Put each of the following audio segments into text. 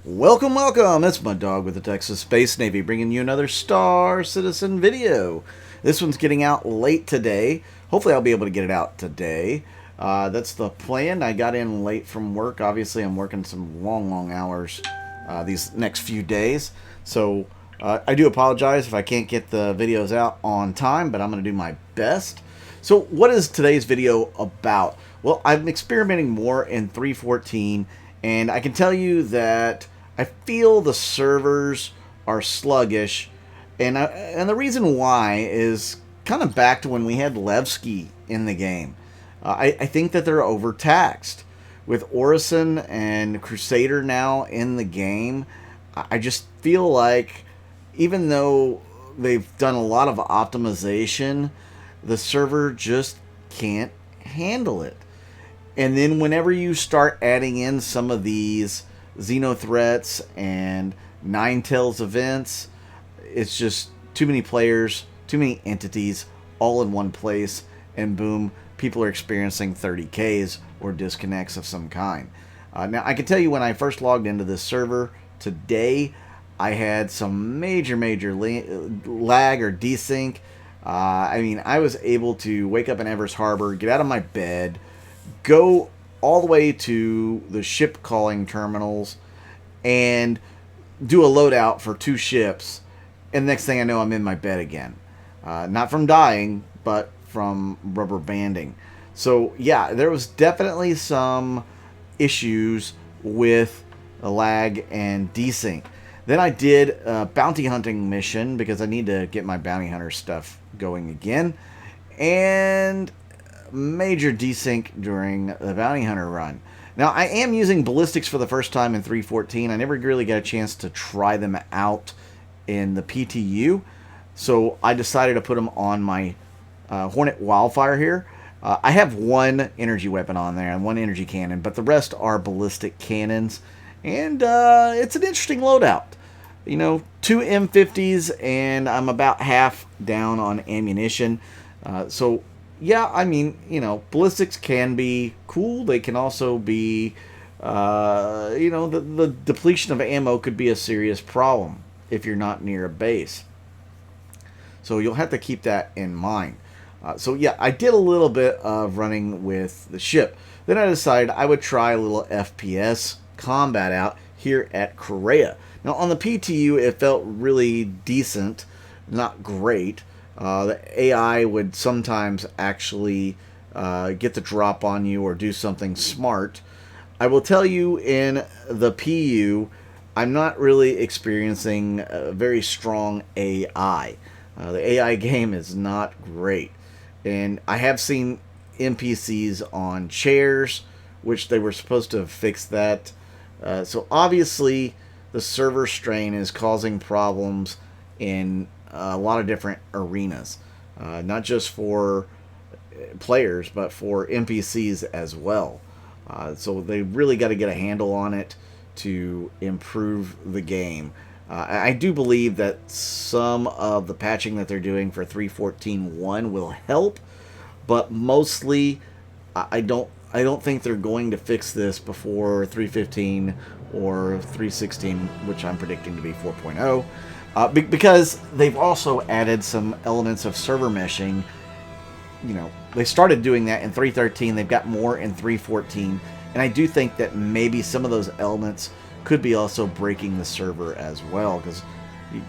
Welcome, welcome! It's my dog with the TexasSpaceNavy bringing you another Star Citizen video. This one's getting out late today. Hopefully I'll be able to get it out today. That's the plan. I got in late from work. Obviously I'm working some long hours these next few days. So I do apologize if I can't get the videos out on time, but I'm going to do my best. So what is today's video about? Well, I'm experimenting more in 3.14, and I can tell you that I feel the servers are sluggish, and the reason why is kind of back to when we had Levski in the game. I think that they're overtaxed. With Orison and Crusader now in the game, I just feel like even though they've done a lot of optimization, the server just can't handle it. And then whenever you start adding in some of these Xeno threats and Ninetales events, it's just too many players, too many entities all in one place, and boom, people are experiencing 30Ks or disconnects of some kind. Now, I can tell you when I first logged into this server today, I had some major lag or desync. I mean, I was able to wake up in Evers Harbor, get out of my bed, go all the way to the ship calling terminals and do a loadout for 2 ships, and the next thing I know I'm in my bed again. Not from dying, but from rubber banding. So yeah, there was definitely some issues with the lag and desync. Then I did a bounty hunting mission because I need to get my bounty hunter stuff going again, and major desync during the bounty hunter run. Now, I am using ballistics for the first time in 3.14. I never really got a chance to try them out in the PTU, so I decided to put them on my Hornet Wildfire here. I have one energy weapon on there and one energy cannon, but the rest are ballistic cannons, and it's an interesting loadout. You know, 2 M50s, and I'm about half down on ammunition. So yeah, I mean, you know, ballistics can be cool. They can also be, you know, the depletion of ammo could be a serious problem if you're not near a base. So you'll have to keep that in mind. So yeah, I did a little bit of running with the ship. Then I decided I would try a little FPS combat out here at Korea. Now on the PTU, it felt really decent, not great. The AI would sometimes actually get the drop on you or do something smart. I will tell you in the PU, I'm not really experiencing a very strong AI. The AI game is not great. And I have seen NPCs on chairs, which they were supposed to have fixed that. So obviously the server strain is causing problems in a lot of different arenas, not just for players, but for NPCs as well. So they really got to get a handle on it to improve the game. I do believe that some of the patching that they're doing for 3.14.1 will help, but mostly I don't think they're going to fix this before 3.15 or 3.16, which I'm predicting to be 4.0. Because they've also added some elements of server meshing. You know, they started doing that in 3.13. They've got more in 3.14. And I do think that maybe some of those elements could be also breaking the server as well. Because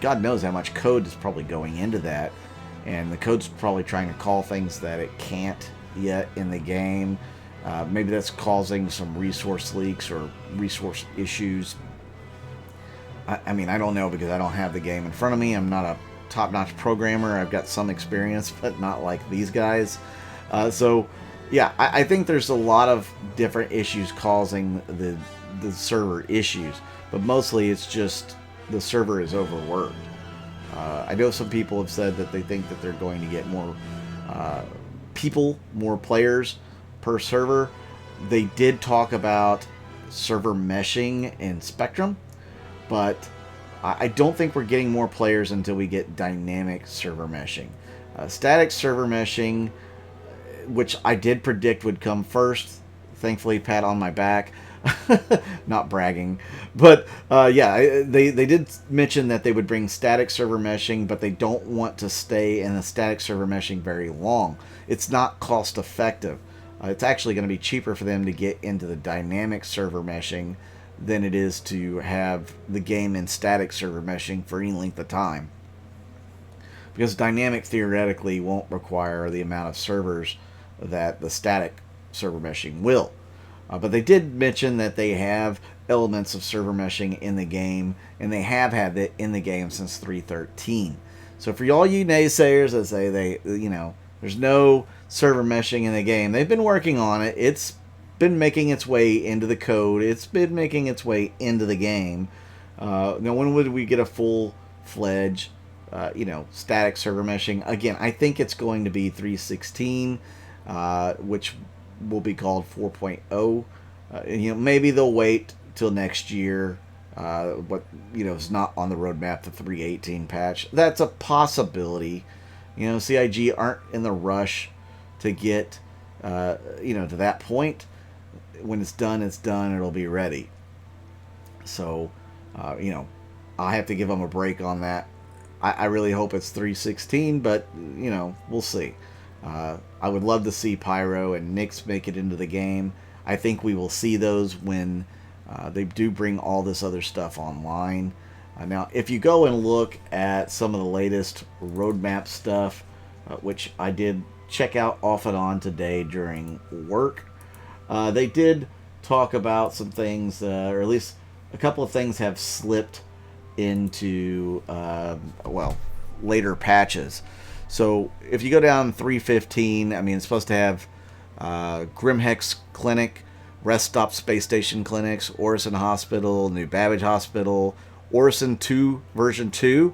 God knows how much code is probably going into that. And the code's probably trying to call things that it can't yet in the game. Maybe that's causing some resource leaks or resource issues. I mean, I don't know because I don't have the game in front of me. I'm not a top-notch programmer. I've got some experience, but not like these guys. So, yeah, I think there's a lot of different issues causing the server issues. But mostly it's just the server is overworked. I know some people have said that they think that they're going to get more people, more players per server. They did talk about server meshing in Spectrum, but I don't think we're getting more players until we get dynamic server meshing. Static server meshing, which I did predict would come first, thankfully pat on my back. Not bragging. But yeah, they did mention that they would bring static server meshing, but they don't want to stay in the static server meshing very long. It's not cost effective. It's actually going to be cheaper for them to get into the dynamic server meshing than it is to have the game in static server meshing for any length of time. Because dynamic theoretically won't require the amount of servers that the static server meshing will. But they did mention that they have elements of server meshing in the game, and they have had it in the game since 3.13. So for all you naysayers that say there's no server meshing in the game, they've been working on it. It's been making its way into the code. It's been making its way into the game. Now, when would we get a full-fledged, static server meshing? Again, I think it's going to be 3.16, which will be called 4.0. Maybe they'll wait till next year. But it's not on the roadmap, the 3.18 patch. That's a possibility. CIG aren't in the rush to get to that point. When it's done, it'll be ready. So I have to give them a break on that. I really hope it's 3.16, but we'll see. I would love to see Pyro and Nyx make it into the game. I think we will see those when they do bring all this other stuff online. Now, if you go and look at some of the latest roadmap stuff, which I did check out off and on today during work, they did talk about some things, or at least a couple of things have slipped into, later patches. So if you go down 3.15, it's supposed to have Grimhex Clinic, Rest Stop Space Station Clinics, Orison Hospital, New Babbage Hospital, Orison 2 version 2,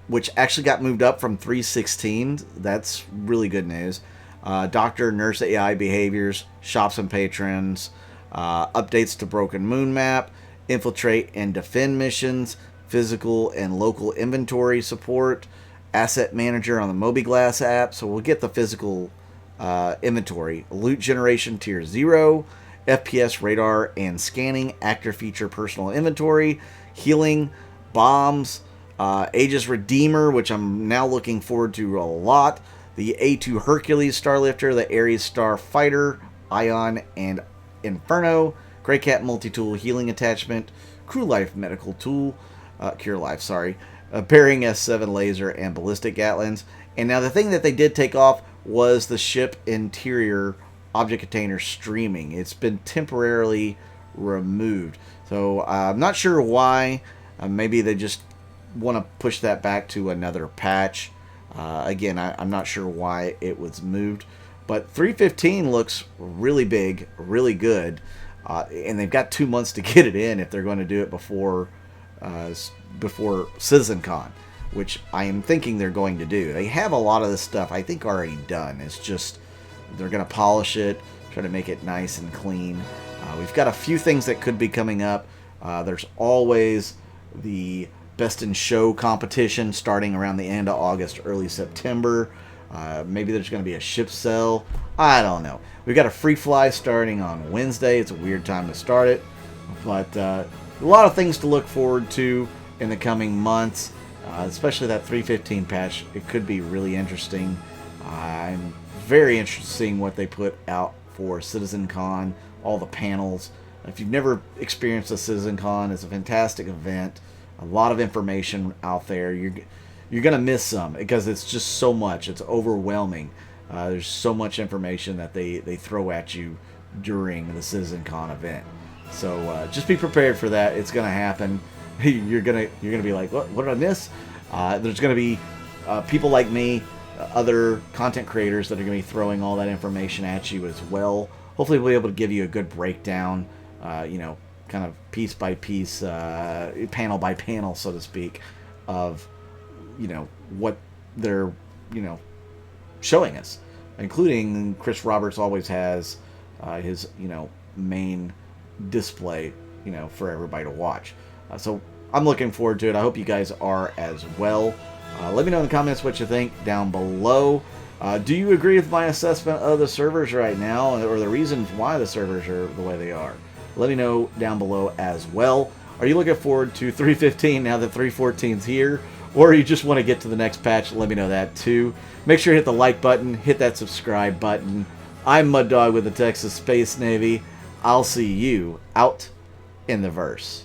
which actually got moved up from 3.16. That's really good news. Doctor, Nurse AI behaviors, shops and patrons, updates to Broken Moon map, infiltrate and defend missions, physical and local inventory support, asset manager on the MobiGlass app, so we'll get the physical inventory, loot generation tier 0, FPS radar and scanning, actor feature personal inventory, healing, bombs, Aegis Redeemer, which I'm now looking forward to a lot, the A2 Hercules Starlifter, the Ares Star Fighter, Ion and Inferno, Grey Cat multi-tool healing attachment, Crew Life medical tool, Cure Life, sorry, Bearing S7 laser and ballistic Gatlins. And now the thing that they did take off was the ship interior object container streaming. It's been temporarily removed. So I'm not sure why. Maybe they just want to push that back to another patch. Again, I'm not sure why it was moved. But 3.15 looks really big, really good. And they've got 2 months to get it in if they're going to do it before CitizenCon, which I am thinking they're going to do. They have a lot of this stuff, I think, already done. It's just they're going to polish it, try to make it nice and clean. We've got a few things that could be coming up. There's always the Best in Show competition starting around the end of August, early September. Maybe there's going to be a ship sale. I don't know. We've got a free fly starting on Wednesday. It's a weird time to start it, but a lot of things to look forward to in the coming months, especially that 3.15 patch. It could be really interesting. I'm very interested in seeing what they put out for CitizenCon, all the panels. If you've never experienced a CitizenCon, it's a fantastic event. A lot of information out there. You're going to miss some because it's just so much. It's overwhelming. There's so much information that they throw at you during the CitizenCon event. So just be prepared for that. It's going to happen. You're gonna be like, what did I miss? There's going to be people like me, other content creators that are going to be throwing all that information at you as well. Hopefully we'll be able to give you a good breakdown, kind of piece by piece, panel by panel, so to speak, of what they're showing us, including Chris Roberts always has his main display for everybody to watch. So I'm looking forward to it. I hope you guys are as well. Let me know in the comments what you think down below. Do you agree with my assessment of the servers right now, or the reasons why the servers are the way they are? Let me know down below as well. Are you looking forward to 3.15 now that 3.14's here? Or you just want to get to the next patch? Let me know that too. Make sure you hit the like button, hit that subscribe button. I'm Mud Dog with the Texas Space Navy. I'll see you out in the verse.